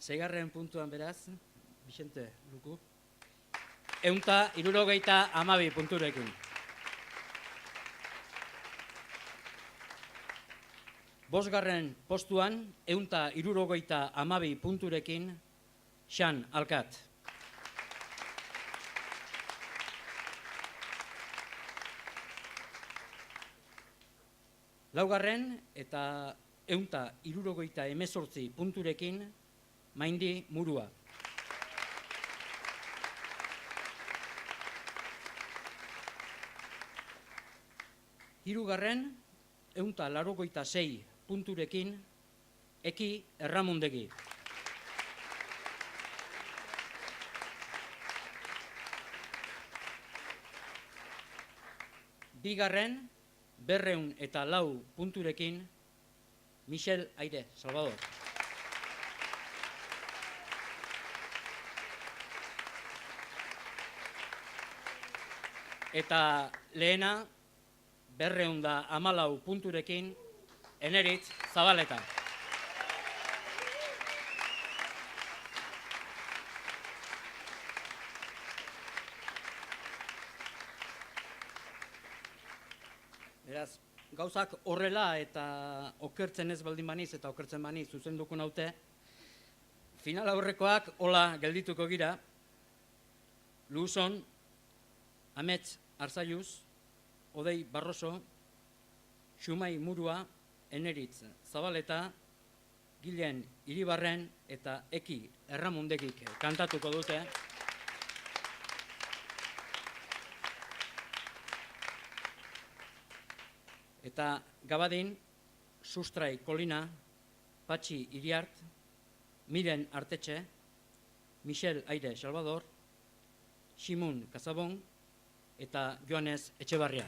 Seigarren puntuan beraz, Vicente Luku, 172 punturekin. Bosgarren postuan, 172 punturekin, Xan Alkat. Laugarren eta 178 punturekin, Maindi Murua. Hirugarren, 186 punturekin, Eki Erramundegi. Bigarren, 204 punturekin, Michel Aire Salvador. Eta lehena, 214 punturekin, Eneritz Zabaleta. Beraz, gauzak horrela eta okertzen ez baldin baniz eta okertzen baniz zuzenduko naute, final aurrekoak hola geldituko gira, Luzon, Amets Arzaiuz, Odei Barroso, Xumai Murua, Eneritz Zabaleta, Gilen Iribarren eta Eki Erramundegik kantatuko dute. Eta Gabadin, Sustrai Kolina, Patxi Iriart, Miren Artetxe, Michel Aire Salvador, Ximun Kasabon eta Joanes Etxebarria.